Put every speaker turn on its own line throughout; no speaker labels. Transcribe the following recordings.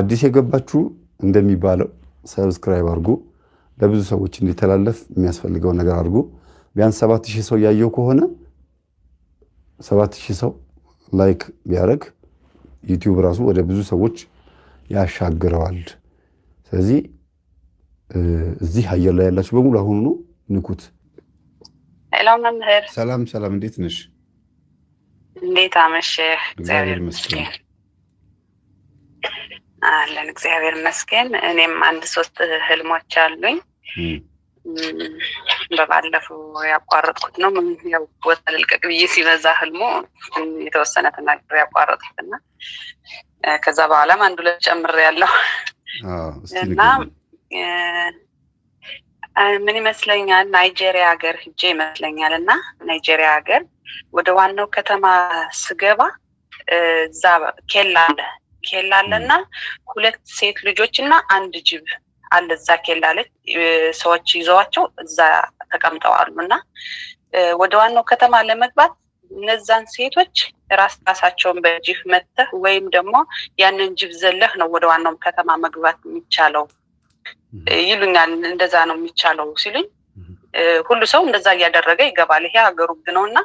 አዲስ የገባችሁ እንደሚባለው ሰብስክራይብ አድርጉ ለብዙ ሰዎች እንዲተላለፍ የሚያስፈልገው ነገር አድርጉ ቢያንስ 7000 ሰው ያየው ከሆነ 7000 ሰው ላይክ ቢያደርግ ዩቲዩብ ራሱ ወደ ብዙ ሰዎች ያሻግረዋል ስለዚህ እዚህ አየር ላይ ያላችሁ በሙሉ አሁን ነው ንኩት
ሰላም መምህር
ሰላም ሰላም እንዴት ነሽ
እንዴት አመሸህ
እግዚአብሔር ይመስገን
አለን እግዚአብሔር ይመስገን እኔም አንድ 3 ህልሞች አሉኝ በባለፈው ያቋረጥኩት ነው ምን ያው ቦታ ልልቀቅ ብዬ ሲበዛ ህልሙ የተወሰነ ተናግሬ ያቋረጥኩትና ከዛ በኋላም አንዱ ለጨምር ያለው እና ምን ይመስለኛል ናይጄሪያ ሀገር ሄጄ ይመስለኛልና ናይጄሪያ ሀገር ወደ ዋናው ከተማ ስገባ እዛ ኬላ አለና 2 ሴት ልጆችና አንድ ጅብ አለ እዛ ኬላ ላይ ሰዎች ይዘዋቸው እዛ ተቀምጠዋልና ወደ ዋናው ከተማ ለመግባት እነዛን ሴቶች ራሳቸውን በጅብ መተህ ወይም ደግሞ ያንን ጅብ ዘለህ ነው ወደ ዋናው ከተማ መግባት የሚቻለው ይሉኛል እንደዛ ነው የሚቻለው ሲሉኝ ሁሉ ሰው እንደዛ ያደረገ ይገባል ይሄ ሀገሩ ነውና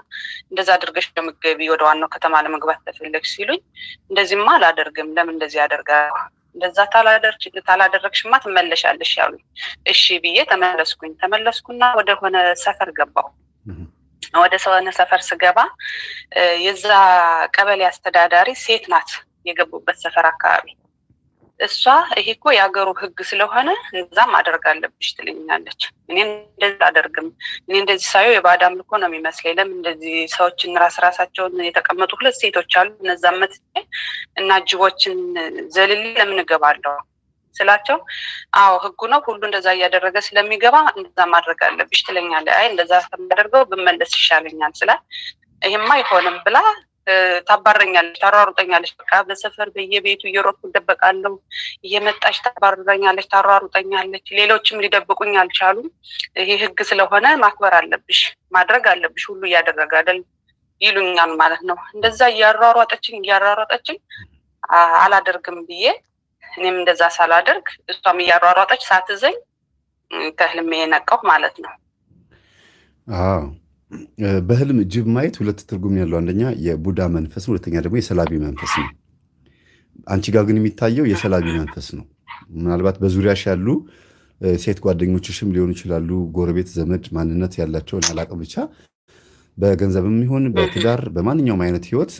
እንደዛ አድርገሽ ለምገቢ ወደ ዋናው ከተማ ለመግባት ተፈልገሽ ሲሉኝ እንደዚህማ አላደርግም ለምን እንደዚህ ያደርጋል እንደዛ ታላደረግሽማ ትመለሻለሽ ያሉኝ እሺ ብዬ ተመለስኩና ወደ ሆነ ሰፈር ገባሁ ወደ ሰፈር ስገባ የዛ ቀበሌ አስተዳዳሪ ሴት ናት የገቡበት ሰፈር አካባቢ እሷ ይሄ እኮ ያገሩ ህግ ስለሆነ እዛም አደርጋለብሽ ትልኛለች እኔ እንደዛ አደርግም እኔ እንደዚህ ሳይው የባዳም ልኮ ነው የሚመስለኝ ለምን እንደዚህ ሰዎችን ራሳቸውን የተቀመጡ 2 ሴቶች አሉ እነዛም እና ጅቦችን ዘልል ለምን ገባለው ስላቸው አዎ ህጉ ነው ሁሉ እንደዛ ያደረገ ስለሚገባ እንደዛ ማድረግ አለብሽ ትልኛለች አይ እንደዛ ተማደርገው በመለስ ይሻለኛል ስላ ይሄማ አይሆንም ብላ ታባረኛለች ታሯሩጠኛለች በቃ በሰፈር በየቤቱ እየሮጥኩ ደበቃለሁ እየመጣች ታባረኛለች ታሯሩጠኛለች ሌሎችም ሊደብቁኝ አልቻሉም ይሄ ህግ ስለሆነ ማክበር አለብሽ ማድረግ አለብሽ ሁሉ ያደረገ አይደል ይሉኛል ማለት ነው እንደዛ ያሯሯጠችኝ አላደርግም ብዬ እኔም እንደዛ ሳላደርግ እሷም ያሯሯጠች ሳትዘኝ ከህልሜ ነቀው ማለት ነው
አዎ በህልም ጅብ ማየት 2 ትርጉም ያለው አንደኛ የቡዳ መንፈስ ነው ሁለተኛ ደግሞ የሰላቢ መንፈስ ነው አንቺ ጋር ግን የሚታየው የሰላቢ መንፈስ ነው ምናልባት በዙሪያሽ ያሉ ሴት ጓደኞችሽም ሊሆኑ ይችላሉ ጎረቤት ዘመድ ማንነት ያላቸው አላቀም ብቻ በገንዘብም ይሁን በትዳር በማንኛውም አይነት ህይወት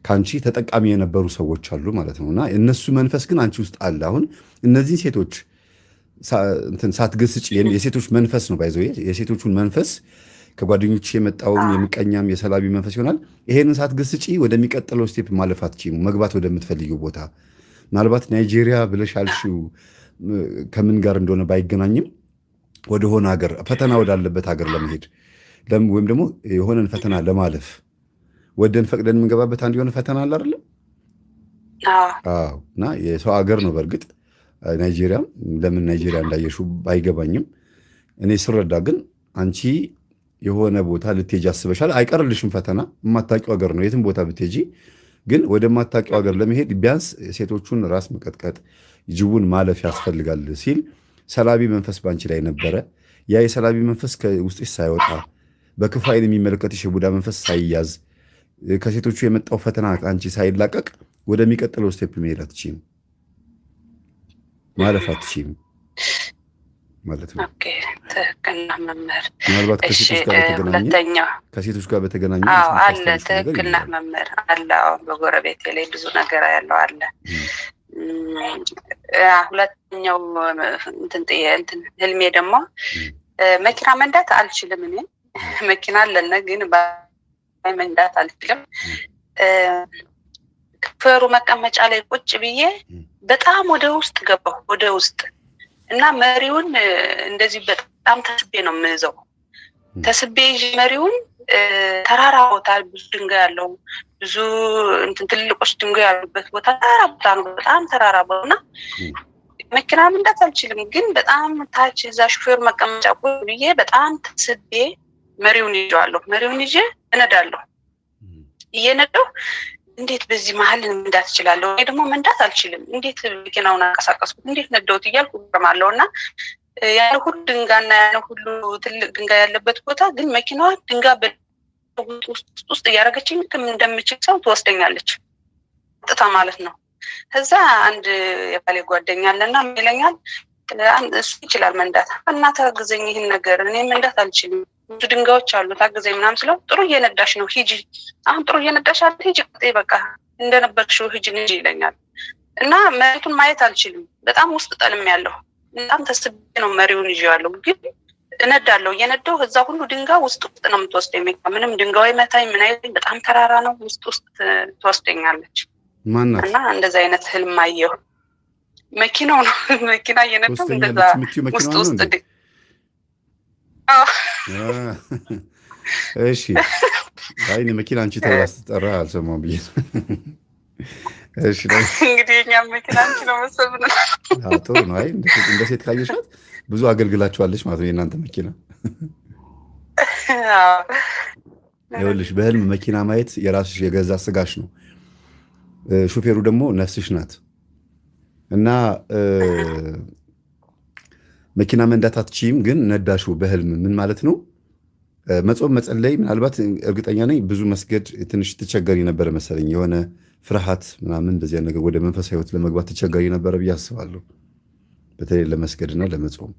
ካንቺ ተጠቃሚ የነበሩ ሰዎች አሉ ማለት ነውና እነሱ መንፈስ ግን አንቺ ውስጥ አለ አሁን እነዚህ ሴቶች ሳትገስጪ የሴቶች መንፈስ ነው ባይዘው የሴቶቹን መንፈስ ከጓደኞች የመጣውም የምቀኛም የሰላቢ መንፈስ ይሆናል ይሄንን ሳትገስጪ ወደሚቀጥለው ስቴፕ ማለፍ አትችይም መግባት ወደምትፈልጊው ቦታ ምናልባት ናይጄሪያ ብለሽ አልሽው ከምን ጋር እንደሆነ ባይገናኝም ወደ ሆነ ሀገር ፈተና ወዳለበት ሀገር ለመሄድ ወይም ደግሞ የሆነን ፈተና ለማለፍ ወደን ፈቅደን የምንገባበት አንድ የሆነ ፈተና አለ አይደል አዎ እና የሰው ሀገር ነው በርግጥ ናይጄሪያ ለምን ናይጄሪያ እንዳየሽው ባይገባኝም እኔ ስረዳ ግን አንቺ የሆነ ቦታ ልትሄጂ አስበሻል አይቀርልሽም ፈተና የማታውቂው ሀገር ነው የትም ቦታ ብትሄጂ ግን ወደ ማታውቂው ሀገር ለመሄድ ቢያንስ ሴቶቹን ራስ መቀጥቀጥ ጅቡን ማለፍ ያስፈልጋል ሲል ሰላቢ መንፈስ ባንቺ ላይ ነበረ ያ የሰላቢ መንፈስ ከውስጥሽ ሳይወጣ በክፉ ዓይን የሚመለከትሽ የቡዳ መንፈስ ሳይያዝ ከሴቶቹ የመጣው ፈተና አንቺ ሳይላቀቅ ወደሚቀጥለው ስቴፕ መሄድ አትችይም ማለፍ አትችይም ማለት ነው
ኦኬ ተከና መምህር
ምናልባት ከሴቶች ጋር በተገናኘ
አለ ተከና መምህር አለ በጎረቤት ላይ ብዙ ነገር ያለው አለ ሁለተኛው እንትን ህልሜ ደግሞ መኪና መንዳት አልችልም እኔ መኪና አለና ግን መንዳት አልችልም ክፍሩ መቀመጫ ላይ ቁጭ ብዬ በጣም ወደ ውስጥ ገባሁ ወደ ውስጥ እና መሪውን እንደዚህ በጣም ተስቤ ነው የምይዘው ተስቤ መሪውን ተራራ ቦታ ብዙ ድንጋይ ያለው ብዙ እንትን ትልቆች ድንጋይ ያሉበት ቦታ በጣም ተራራ ቦታና መኪና መንዳት አልችልም ግን በጣም ታች እዛ ሹፌር መቀመጫ ቁጭ ብዬ በጣም ተስቤ መሪውን ይዤዋለሁ መሪውን ይዤ እነዳለሁ እየነዳሁ እንዴት በዚህ መሀል መንዳት እችላለሁ? እኔ ደግሞ መንዳት አልችልም። እንዴት መኪናውን አንቀሳቀስኩት? እንዴት ነዳሁት እያልኩ እገረማለሁ። እና ያን ሁሉ ድንጋይና ያን ሁሉ ትልቅ ድንጋይ ያለበት ቦታ ግን መኪናዋ ድንጋይ ውስጥ እያደረገችኝ እንደምችል ሰው ትወስደኛለች ጥታ ማለት ነው። ከዛ አንድ የባሌ ጓደኛ አለና ይለኛል እሱ ይችላል መንዳት እና ታግዘኝ ይህን ነገር እኔ መንዳት አልችልም፣ ብዙ ድንጋዮች አሉ ታግዘኝ ምናምን ስለው ጥሩ እየነዳሽ ነው ሂጂ፣ አሁን ጥሩ እየነዳሽ አለ ሂጂ፣ በቃ እንደነበርሽው ሂጂ እንጂ ይለኛል። እና መሬቱን ማየት አልችልም፣ በጣም ውስጥ ጠልም ያለው በጣም ተስቤ ነው መሪውን ይዤዋለሁ፣ ግን እነዳለሁ። እየነዳሁ እዛ ሁሉ ድንጋይ ውስጥ ነው የምትወስደኝ። ምንም ድንጋይ መታኝ ምን አይልም፣ በጣም ተራራ ነው፣ ውስጥ ትወስደኛለች። እና እንደዛ አይነት ህልም አየሁ። መኪናው ነው መኪና እየነዳሁ እንደዛ ውስጥ
እሺ አይ መኪና አንቺ ተብላ ስትጠራ አልሰማሁም ብዬ እሺ
እንግዲህ የእኛም መኪና አንቺ ነው መሰብን።
ጥሩ ነው። አይ እንደ ሴት ካየሻት ብዙ አገልግላችኋለች ማለት ነው የእናንተ መኪና። ይኸውልሽ በህልም መኪና ማየት የራስሽ የገዛ ስጋሽ ነው፣ ሹፌሩ ደግሞ ነፍስሽ ናት። እና መኪና መንዳት አትችይም፣ ግን ነዳሹ በህልም ምን ማለት ነው? መጾም መጸለይ፣ ምናልባት እርግጠኛ ነኝ ብዙ መስገድ ትንሽ ትቸገሪ ነበረ መሰለኝ። የሆነ ፍርሃት ምናምን እንደዚያ ነገር ወደ መንፈሳዊ ህይወት ለመግባት ትቸገሪ ነበረ ብዬ አስባለሁ። በተለይ ለመስገድና ለመጾም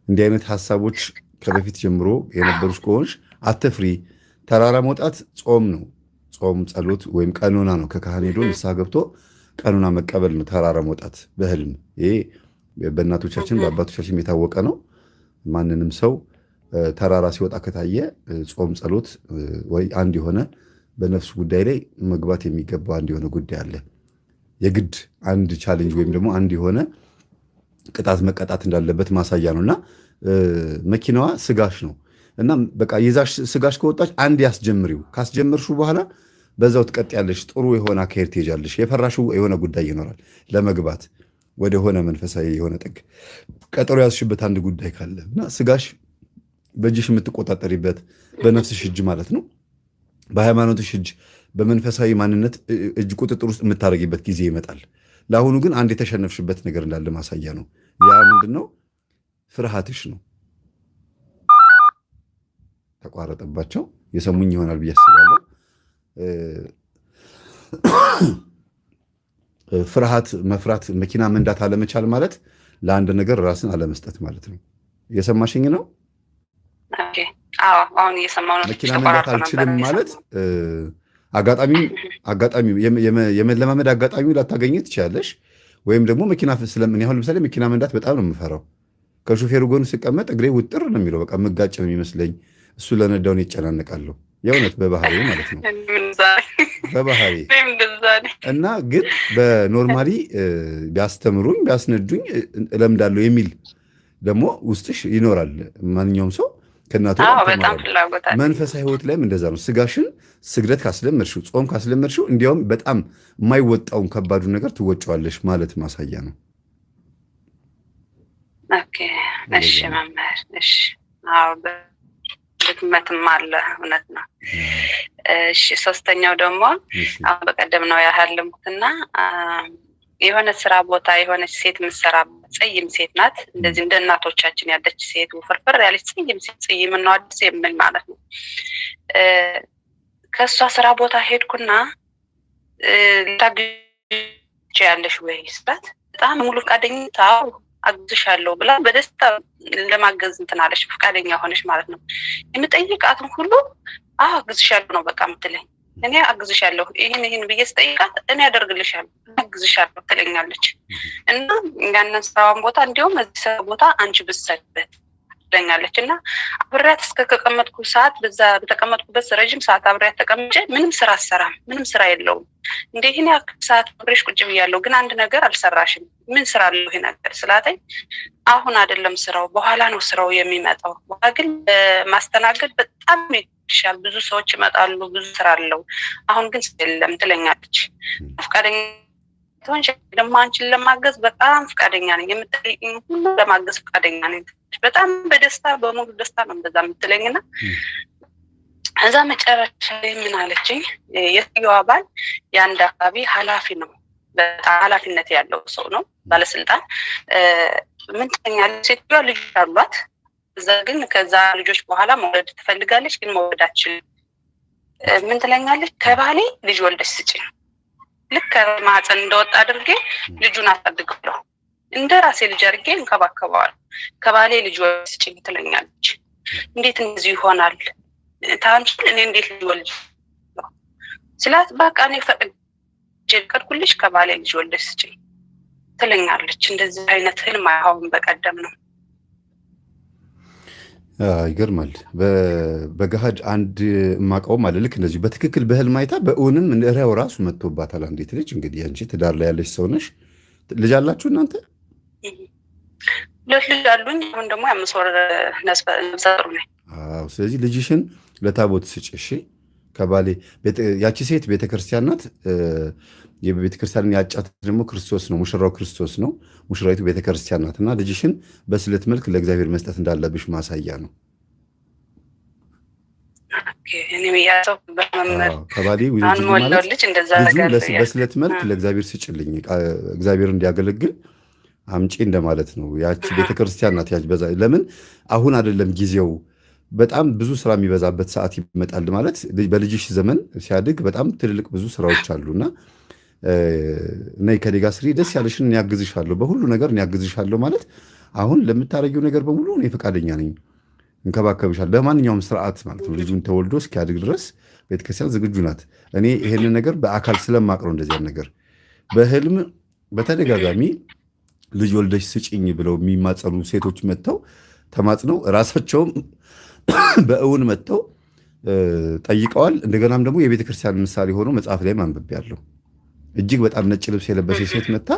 እንዲህ አይነት ሀሳቦች ከበፊት ጀምሮ የነበሩሽ ከሆንሽ አትፍሪ። ተራራ መውጣት ጾም ነው። ጾም ጸሎት ወይም ቀኖና ነው። ከካህን ሄዶ ንስሐ ገብቶ ቀኖና መቀበል ነው ተራራ መውጣት በህልም። ይሄ በእናቶቻችን በአባቶቻችን የታወቀ ነው። ማንንም ሰው ተራራ ሲወጣ ከታየ ጾም ጸሎት ወይ አንድ የሆነ በነፍሱ ጉዳይ ላይ መግባት የሚገባው አንድ የሆነ ጉዳይ አለ። የግድ አንድ ቻሌንጅ ወይም ደግሞ አንድ የሆነ ቅጣት መቀጣት እንዳለበት ማሳያ ነው። እና መኪናዋ ስጋሽ ነው። እና በቃ ይዛሽ ስጋሽ ከወጣች አንድ ያስጀምሪው። ካስጀመርሹ በኋላ በዛው ትቀጥያለሽ። ጥሩ የሆነ አካሄድ ትሄጃለሽ። የፈራሹ የሆነ ጉዳይ ይኖራል ለመግባት ወደ ሆነ መንፈሳዊ የሆነ ጥግ ቀጠሮ ያዝሽበት አንድ ጉዳይ ካለ እና ስጋሽ በእጅሽ የምትቆጣጠሪበት በነፍስሽ እጅ ማለት ነው፣ በሃይማኖትሽ እጅ፣ በመንፈሳዊ ማንነት እጅ ቁጥጥር ውስጥ የምታደርጊበት ጊዜ ይመጣል። ለአሁኑ ግን አንድ የተሸነፍሽበት ነገር እንዳለ ማሳያ ነው። ያ ምንድን ነው? ፍርሃትሽ ነው። ተቋረጠባቸው። የሰሙኝ ይሆናል ብዬ አስባለሁ። ፍርሃት፣ መፍራት፣ መኪና መንዳት አለመቻል ማለት ለአንድ ነገር ራስን አለመስጠት ማለት ነው። እየሰማሽኝ ነው?
አሁን እየሰማሁ ነው።
መኪና መንዳት አልችልም ማለት አጋጣሚ የመለማመድ አጋጣሚ ላታገኝ ትችላለሽ። ወይም ደግሞ መኪና ስለምን ያሁን ለምሳሌ መኪና መንዳት በጣም ነው የምፈራው። ከሹፌሩ ጎን ስቀመጥ እግሬ ውጥር ነው የሚለው፣ በቃ የምጋጭ ነው የሚመስለኝ። እሱ ለነዳውን ይጨናነቃለሁ። የእውነት በባህሪ ማለት ነው በባህሪ እና ግን በኖርማሊ ቢያስተምሩኝ ቢያስነዱኝ እለምዳለሁ የሚል ደግሞ ውስጥሽ ይኖራል። ማንኛውም ሰው ከእናቱ መንፈሳዊ ህይወት ላይም እንደዛ ነው። ስጋሽን ስግደት ካስለመድሽው፣ ጾም ካስለመድሽው እንዲያውም በጣም የማይወጣውን ከባዱን ነገር ትወጪዋለሽ ማለት ማሳያ ነው።
እሺ መምህር፣ እሺ ድክመትም አለ፣ እውነት ነው። እሺ ሶስተኛው ደግሞ አሁን በቀደም ነው ያህልምኩትና የሆነ ስራ ቦታ የሆነች ሴት የምትሰራበት ጽይም ሴት ናት። እንደዚህ እንደ እናቶቻችን ያለች ሴት ፍርፍር ያለች ጽይም ሴት፣ ጽይም ነው አዲስ የምል ማለት ነው። ከእሷ ስራ ቦታ ሄድኩና ታግዥ ያለሽ ወይ ስላት በጣም ሙሉ ፈቃደኝነት አግዝሻለሁ ብላ በደስታ ለማገዝ እንትን አለሽ፣ ፈቃደኛ ሆነሽ ማለት ነው። የምጠይቃትን ሁሉ አግዝሻለሁ ነው በቃ የምትለኝ። እኔ አግዝሻለሁ ይህን ብዬ ስጠይቃት እኔ አደርግልሻለሁ አግዝሻለሁ ትለኛለች። እና ያንን ስራዋን ቦታ እንዲሁም እዚህ ስራ ቦታ አንቺ ብትሰሪበት ትለኛለች። እና አብሬያት እስከተቀመጥኩ ሰዓት በዛ በተቀመጥኩበት ረጅም ሰዓት አብሬያት ተቀምጬ ምንም ስራ አልሰራም፣ ምንም ስራ የለውም። እንደ ይህን ያክል ሰዓት አብሬሽ ቁጭ ብያለሁ፣ ግን አንድ ነገር አልሰራሽም፣ ምን ስራ አለው ይሄ ነገር ስላተኝ፣ አሁን አይደለም ስራው በኋላ ነው ስራው የሚመጣው። በኋላ ግን ማስተናገድ በጣም ይሻል፣ ብዙ ሰዎች ይመጣሉ፣ ብዙ ስራ አለው፣ አሁን ግን የለም ትለኛለች። ፈቃደኛ ትሆንሽ ደግሞ አንቺን ለማገዝ በጣም ፈቃደኛ ነኝ፣ የምትጠይቂኝ ሁሉ ለማገዝ ፈቃደኛ ነኝ። በጣም በደስታ በሙሉ ደስታ ነው እንደዛ የምትለኝና እዛ መጨረሻ ላይ ምን አለችኝ? የትየዋ ባል የአንድ አካባቢ ኃላፊ ነው፣ በጣም ኃላፊነት ያለው ሰው ነው፣ ባለስልጣን። ምን ትለኛለች? ሴትዮዋ ልጆች አሏት። እዛ ግን ከዛ ልጆች በኋላ መውለድ ትፈልጋለች፣ ግን መውለድ አትችልም። ምን ትለኛለች? ከባሌ ልጅ ወልደሽ ስጪኝ፣ ልክ ከማህፀን እንደወጣ አድርጌ ልጁን አሳድገዋለሁ፣ እንደ ራሴ ልጅ አድርጌ እንከባከበዋል፣ ከባሌ ልጅ ወልደሽ ስጪኝ ትለኛለች። እንዴት እንደዚህ ይሆናል? ታንቺ እኔ እንዴት ልጅ ወልጅ ስላት፣ በቃ እኔ ፈቅጄልሽ ከባሌ ልጅ ወልደሽ ስጪኝ ትለኛለች። እንደዚህ አይነት ህልም አሁን በቀደም ነው።
ይገርማል። በገሃድ አንድ የማውቀውም አለ ልክ እንደዚሁ በትክክል በህልም አይታ በእውንም እሪያው ራሱ መጥቶባታል። አንዲት ልጅ እንግዲህ አንቺ ትዳር ላይ ያለች ሰው ነሽ። ልጅ አላችሁ እናንተ?
ሁለት ልጅ አሉኝ። አሁን ደግሞ 5 ወር ነፍሰ ጡር ነኝ።
ስለዚህ ልጅሽን ለታቦት ስጭ እሺ። ከባሌ ያቺ ሴት ቤተክርስቲያን ናት። የቤተክርስቲያንን ያጫት ደግሞ ክርስቶስ ነው። ሙሽራው ክርስቶስ ነው። ሙሽራይቱ ቤተክርስቲያን ናት። እና ልጅሽን በስለት መልክ ለእግዚአብሔር መስጠት እንዳለብሽ ማሳያ ነው። ከባሌ በስለት መልክ ለእግዚአብሔር ስጭልኝ፣ እግዚአብሔር እንዲያገለግል አምጪ እንደማለት ነው። ያቺ ቤተክርስቲያን ናት። ለምን አሁን አይደለም ጊዜው፣ በጣም ብዙ ስራ የሚበዛበት ሰዓት ይመጣል። ማለት በልጅሽ ዘመን ሲያድግ በጣም ትልልቅ ብዙ ስራዎች አሉና ነይ ከኔ ጋር ስሪ፣ ደስ ያለሽን እኔ ያግዝሻለሁ፣ በሁሉ ነገር እኔ ያግዝሻለሁ ማለት አሁን ለምታረጊው ነገር በሙሉ እኔ ፈቃደኛ ነኝ፣ እንከባከብሻለሁ፣ በማንኛውም ስርዓት ማለት ነው። ልጁን ተወልዶ እስኪያድግ ድረስ ቤተክርስቲያን ዝግጁ ናት። እኔ ይሄንን ነገር በአካል ስለማቅረው እንደዚያ ነገር በህልም በተደጋጋሚ ልጅ ወልደሽ ስጭኝ ብለው የሚማጸኑ ሴቶች መጥተው ተማጽነው ራሳቸውም በእውን መጥተው ጠይቀዋል። እንደገናም ደግሞ የቤተክርስቲያን ምሳሌ ሆኖ መጽሐፍ ላይ አንብቤያለሁ። እጅግ በጣም ነጭ ልብስ የለበሰች ሴት መታ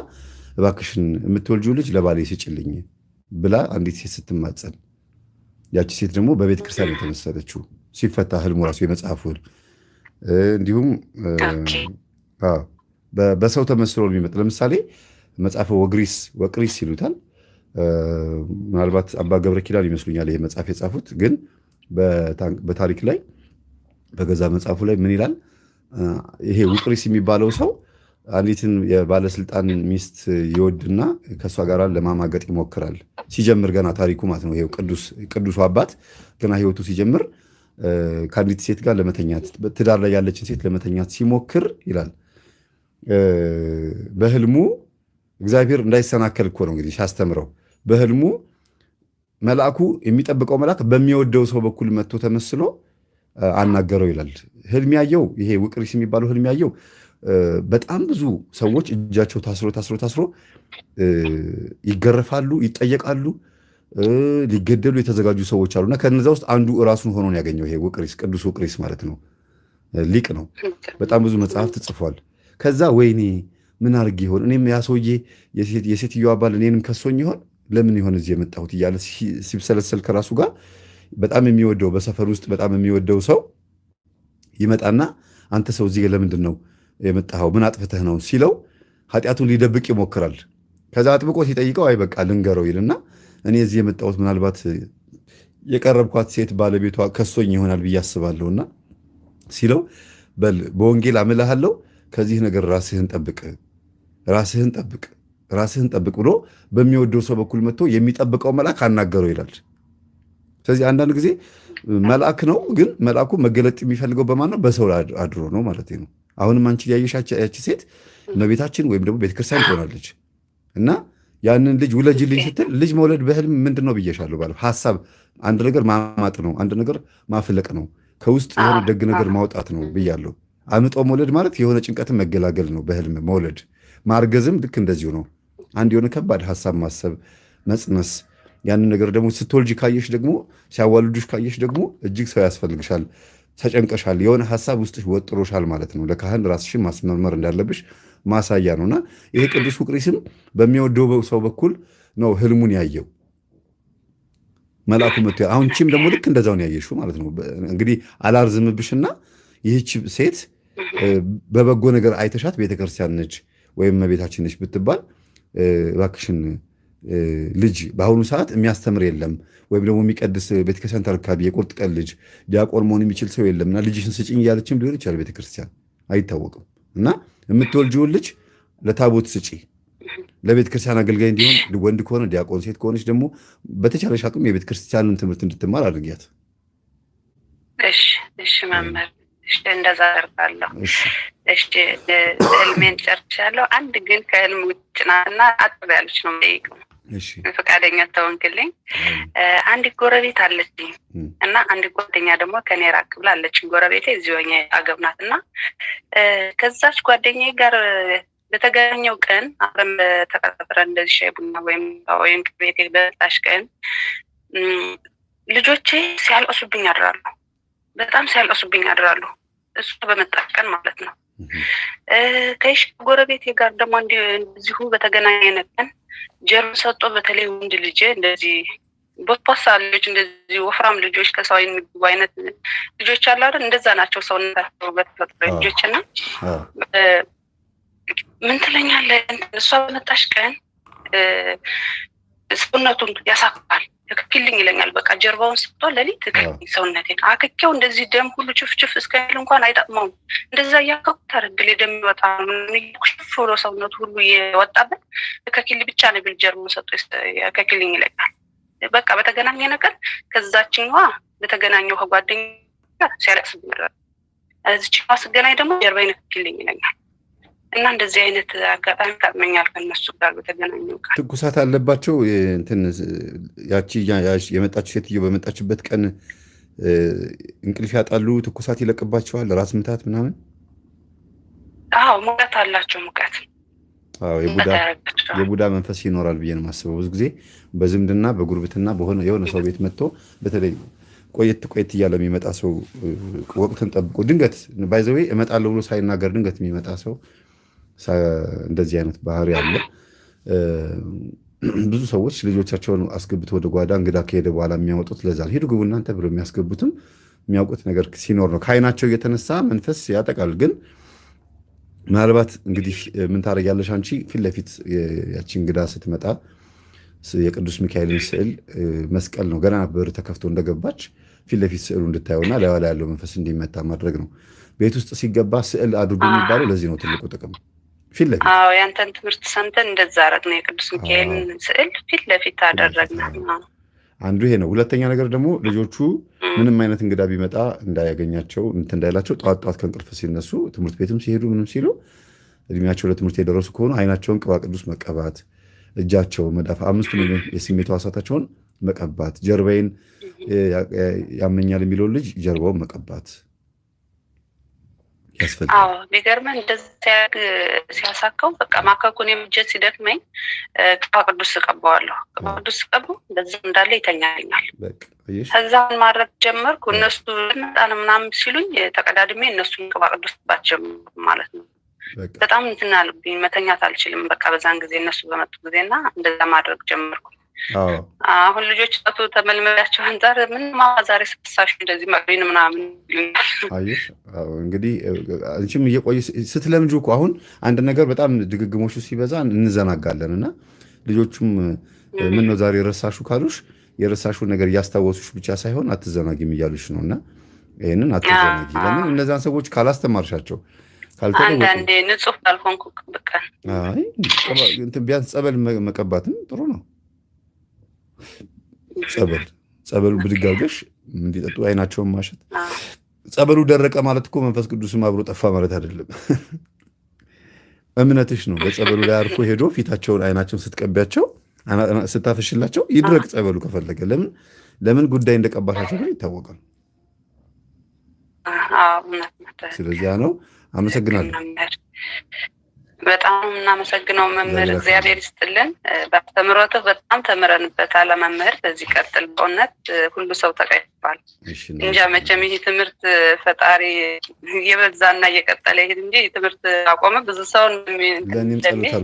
እባክሽን የምትወልጂው ልጅ ለባሌ ስጭልኝ ብላ አንዲት ሴት ስትማጸን፣ ያቺ ሴት ደግሞ በቤተክርስቲያን የተመሰለችው ሲፈታ ህልሙ ራሱ የመጽሐፉ ህልም እንዲሁም በሰው ተመስሎ የሚመጣ ለምሳሌ መጽሐፈ ወቅሪስ ይሉታል። ምናልባት አባ ገብረ ኪዳን ይመስሉኛል ይሄ መጽሐፍ የጻፉት። ግን በታሪክ ላይ በገዛ መጽሐፉ ላይ ምን ይላል? ይሄ ውቅሪስ የሚባለው ሰው አንዲትን የባለስልጣን ሚስት ይወድና ከእሷ ጋር ለማማገጥ ይሞክራል። ሲጀምር ገና ታሪኩ ማለት ነው። ይሄው ቅዱሱ አባት ገና ህይወቱ ሲጀምር ከአንዲት ሴት ጋር ለመተኛት ትዳር ላይ ያለችን ሴት ለመተኛት ሲሞክር ይላል በህልሙ እግዚአብሔር እንዳይሰናከል እኮ ነው እንግዲህ ሲያስተምረው። በህልሙ መልአኩ የሚጠብቀው መልአክ በሚወደው ሰው በኩል መጥቶ ተመስሎ አናገረው ይላል። ህልም ያየው ይሄ ውቅሪስ የሚባለው ህልም ያየው በጣም ብዙ ሰዎች እጃቸው ታስሮ ይገረፋሉ፣ ይጠየቃሉ፣ ሊገደሉ የተዘጋጁ ሰዎች አሉና ከነዛ ውስጥ አንዱ ራሱን ሆኖ ነው ያገኘው። ይሄ ውቅሪስ ቅዱስ ውቅሪስ ማለት ነው። ሊቅ ነው። በጣም ብዙ መጽሐፍ ተጽፏል። ከዛ ወይኔ ምን አድርግ ይሆን እኔም ያ ሰውዬ የሴትዮዋ ባል እኔንም ከሶኝ ይሆን ለምን ይሆን እዚህ የመጣሁት እያለ ሲብሰለሰል ከራሱ ጋር በጣም የሚወደው በሰፈር ውስጥ በጣም የሚወደው ሰው ይመጣና አንተ ሰው እዚህ ለምንድን ነው የመጣኸው? ምን አጥፍተህ ነው ሲለው ኃጢአቱን ሊደብቅ ይሞክራል። ከዛ አጥብቆ ሲጠይቀው አይ በቃ ልንገረው ይልና እኔ እዚህ የመጣሁት ምናልባት የቀረብኳት ሴት ባለቤቷ ከሶኝ ይሆናል ብዬ አስባለሁና ሲለው በል በወንጌል አምልሃለሁ ከዚህ ነገር ራስህን ጠብቅ ብሎ በሚወደው ሰው በኩል መጥቶ የሚጠብቀው መልአክ አናገረው ይላል። ስለዚህ አንዳንድ ጊዜ መልአክ ነው፣ ግን መልአኩ መገለጥ የሚፈልገው በማን ነው? በሰው አድሮ ነው ማለት ነው። አሁንም አንቺ ያየሻች ያቺ ሴት እመቤታችን ወይም ደግሞ ቤተክርስቲያን ትሆናለች እና ያንን ልጅ ውለጅልኝ ስትል ልጅ መውለድ በህልም ምንድን ነው ብዬሻለሁ። ባለ ሀሳብ አንድ ነገር ማማጥ ነው፣ አንድ ነገር ማፍለቅ ነው፣ ከውስጥ የሆነ ደግ ነገር ማውጣት ነው ብያለሁ። አምጦ መውለድ ማለት የሆነ ጭንቀትን መገላገል ነው። በህልም መውለድ ማርገዝም ልክ እንደዚሁ ነው። አንድ የሆነ ከባድ ሀሳብ ማሰብ፣ መጽነስ። ያንን ነገር ደግሞ ስትወልጅ ካየሽ ደግሞ ሲያዋልዱሽ ካየሽ ደግሞ እጅግ ሰው ያስፈልግሻል፣ ተጨንቀሻል፣ የሆነ ሀሳብ ውስጥሽ ወጥሮሻል ማለት ነው። ለካህን ራስሽን ማስመርመር እንዳለብሽ ማሳያ ነውና ይሄ ቅዱስ ውቅሪስም በሚወደው ሰው በኩል ነው ህልሙን ያየው መልአኩ መጥቶ። አሁን ቺም ደግሞ ልክ እንደዛው ነው ያየሽው ማለት ነው። እንግዲህ አላርዝምብሽና ይህች ሴት በበጎ ነገር አይተሻት ቤተክርስቲያን ነች ወይም እመቤታችን ነች ብትባል እባክሽን ልጅ በአሁኑ ሰዓት የሚያስተምር የለም፣ ወይም ደግሞ የሚቀድስ ቤተክርስቲያን ተረካቢ የቁርጥ ቀን ልጅ ዲያቆን መሆን የሚችል ሰው የለም እና ልጅሽን ስጭኝ እያለችም ሊሆን ይችላል ቤተክርስቲያን፣ አይታወቅም። እና የምትወልጂውን ልጅ ለታቦት ስጪ፣ ለቤተክርስቲያን አገልጋይ እንዲሆን፣ ወንድ ከሆነ ዲያቆን፣ ሴት ከሆነች ደግሞ በተቻለሽ አቅም የቤተክርስቲያንን ትምህርት እንድትማር አድርጊያት።
እሺ መምህር፣ እንደዛ አደርጋለሁ። እሺ ህልሜን ጨርሻለሁ። አንድ ግን ከህልም ውጭ ናትና አጥብ ያለች ነው የምጠይቀው። ፈቃደኛ ተወንክልኝ። አንድ ጎረቤት አለችኝ እና አንድ ጓደኛ ደግሞ ከኔ ራቅ ብላ አለችኝ። ጎረቤቴ እዚሁ አገብናት እና ከዛች ጓደኛዬ ጋር በተገናኘው ቀን አብረን ተቀጣጥረን እንደዚህ ሻይ ቡና ወይም ቤቴ በመጣሽ ቀን ልጆቼ ሲያልቅሱብኝ አድራሉ። በጣም ሲያልቅሱብኝ አድራሉ። እሱ በመጣሽ ቀን ማለት ነው። ከይሽ ጎረቤቴ ጋር ደግሞ እንደዚሁ በተገናኘን ቀን ጀርም ሰጦ በተለይ ወንድ ልጅ እንደዚህ ቦታሳ ልጆች እንደዚህ ወፍራም ልጆች ከሰው የሚግቡ አይነት ልጆች አሉ አይደል? እንደዛ ናቸው ሰውነታቸው በተፈጥሮ ልጆች እና ምን ትለኛለህ? እሷ በመጣሽ ቀን ሰውነቱን ያሳክካል። ትክክልኝ ይለኛል። በቃ ጀርባውን ሰጥቶ ለሊት ትክክልኝ ሰውነቴን አክኬው እንደዚህ ደም ሁሉ ችፍችፍ እስከሚል እንኳን አይጠቅመውም። እንደዛ እያከኩት አረግል ደም ይወጣ ሽፍ ብሎ ሰውነቱ ሁሉ የወጣበት ትክክል ብቻ ነው ቢል ጀርባውን ሰጥቶ ያከክልኝ ይለኛል። በቃ በተገናኘ ነገር ከዛችኛዋ በተገናኘው ከጓደኛ ሲያለቅስብኝ እዚችኛዋ ስገናኝ ደግሞ ጀርባዬን ትክክልኝ ይለኛል። እና እንደዚህ አይነት አጋጣሚ ታመኛል። ከነሱ ጋር በተገናኘው ቃል
ትኩሳት አለባቸው። እንትን ያቺ የመጣችው ሴትዮ በመጣችበት ቀን እንቅልፍ ያጣሉ፣ ትኩሳት ይለቅባቸዋል፣ ራስ ምታት ምናምን።
አዎ ሙቀት አላቸው። ሙቀት
የቡዳ መንፈስ ይኖራል ብዬ ነው የማስበው። ብዙ ጊዜ በዝምድና በጉርብትና የሆነ ሰው ቤት መጥቶ በተለይ ቆየት እያለ የሚመጣ ሰው ወቅትን ጠብቆ ድንገት ባይዘዌ እመጣለሁ ብሎ ሳይናገር ድንገት የሚመጣ ሰው እንደዚህ አይነት ባህሪ አለ። ብዙ ሰዎች ልጆቻቸውን አስገብተው ወደ ጓዳ እንግዳ ከሄደ በኋላ የሚያወጡት ለዛ ሄዱ ግቡ እናንተ ብሎ የሚያስገቡትም የሚያውቁት ነገር ሲኖር ነው። ከዓይናቸው እየተነሳ መንፈስ ያጠቃል። ግን ምናልባት እንግዲህ ምን ታደርጊያለሽ አንቺ? ፊት ለፊት ያቺ እንግዳ ስትመጣ የቅዱስ ሚካኤልን ስዕል መስቀል ነው ገና በር ተከፍቶ እንደገባች ፊት ለፊት ስዕሉ እንድታየውና ላይዋ ላይ ያለው መንፈስ እንዲመታ ማድረግ ነው። ቤት ውስጥ ሲገባ ስዕል አድርጎ የሚባለው ለዚህ ነው ትልቁ ጥቅም። ፊት ለፊት
ያንተን ትምህርት ሰምተን እንደዛ አደረግን። የቅዱስ ሚካኤልን ስዕል ፊት ለፊት አደረግን።
አንዱ ይሄ ነው። ሁለተኛ ነገር ደግሞ ልጆቹ ምንም አይነት እንግዳ ቢመጣ እንዳያገኛቸው እንትን እንዳይላቸው ጠዋት ከእንቅልፍ ሲነሱ ትምህርት ቤትም ሲሄዱ ምንም ሲሉ እድሜያቸው ለትምህርት የደረሱ ከሆኑ አይናቸውን ቅባ ቅዱስ መቀባት፣ እጃቸው መዳፍ አምስቱን የስሜት ሕዋሳታቸውን መቀባት፣ ጀርባዬን ያመኛል የሚለውን ልጅ ጀርባውን መቀባት ያስፈልጋል።
ቢገርመን እንደዚያ ሲያሳካው በቃ ማከኩን የምጀት ሲደክመኝ ቅባ ቅዱስ እቀባዋለሁ። ቅባ ቅዱስ ቀባው በዛ እንዳለ ይተኛኛል። ከዛን ማድረግ ጀመርኩ። እነሱ ጣን ምናምን ሲሉኝ ተቀዳድሜ እነሱን ቅባ ቅዱስ ባት ጀመርኩ ማለት ነው። በጣም እንትን አለብኝ፣ መተኛት አልችልም። በቃ በዛን ጊዜ እነሱ በመጡ ጊዜና እንደዛ ማድረግ ጀመርኩ። አሁን ልጆች ጣቱ ተመልመላቸው አንጻር ምን ዛሬ ስሳሽ እንደዚህ መቅሪን ምናምን
አየሽ። እንግዲህ አንቺም እየቆየ ስትለምጁ እኮ አሁን አንድ ነገር በጣም ድግግሞሹ ሲበዛ እንዘናጋለን እና ልጆቹም ምን ነው ዛሬ ረሳሹ ካሉሽ የረሳሹ ነገር እያስታወሱሽ ብቻ ሳይሆን አትዘናጊም እያሉሽ ነው። እና ይህንን አትዘናጊ። ለምን እነዛን ሰዎች ካላስተማርሻቸው
አንዳንዴ ንጹህ ካልሆንኩ በቃ
ቢያንስ ጸበል መቀባትም ጥሩ ነው። ጸበሉ ብድግ አድርገሽ እንዲጠጡ አይናቸውን ማሸት። ጸበሉ ደረቀ ማለት እኮ መንፈስ ቅዱስም አብሮ ጠፋ ማለት አይደለም። እምነትሽ ነው። በጸበሉ ላይ አርፎ ሄዶ ፊታቸውን አይናቸውን ስትቀቢያቸው ስታፈሽላቸው ይድረቅ ጸበሉ ከፈለገ። ለምን ጉዳይ እንደቀባሻቸው ነው ይታወቃል። ስለዚያ ነው። አመሰግናለሁ።
በጣም እናመሰግነው መምህር፣ እግዚአብሔር ይስጥልን። በአስተምሮትህ በጣም ተምረንበታል መምህር። በዚህ ቀጥል። በእውነት ሁሉ ሰው ተቀይሯል። እንጃ መቼም ይህ ትምህርት ፈጣሪ እየበዛና እየቀጠለ ይሄድ እንጂ ትምህርት አቆመ ብዙ ሰው
ለእኔም ጸሎት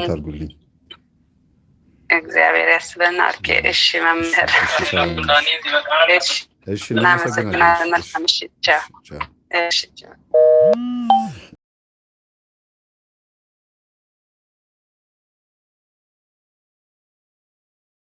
አድርጉልኝ።
እግዚአብሔር ያስበናል። እሺ መምህር፣
እሺ እናመሰግናለን።
መልካም ምሽት። ቻው። እሺ ቻው።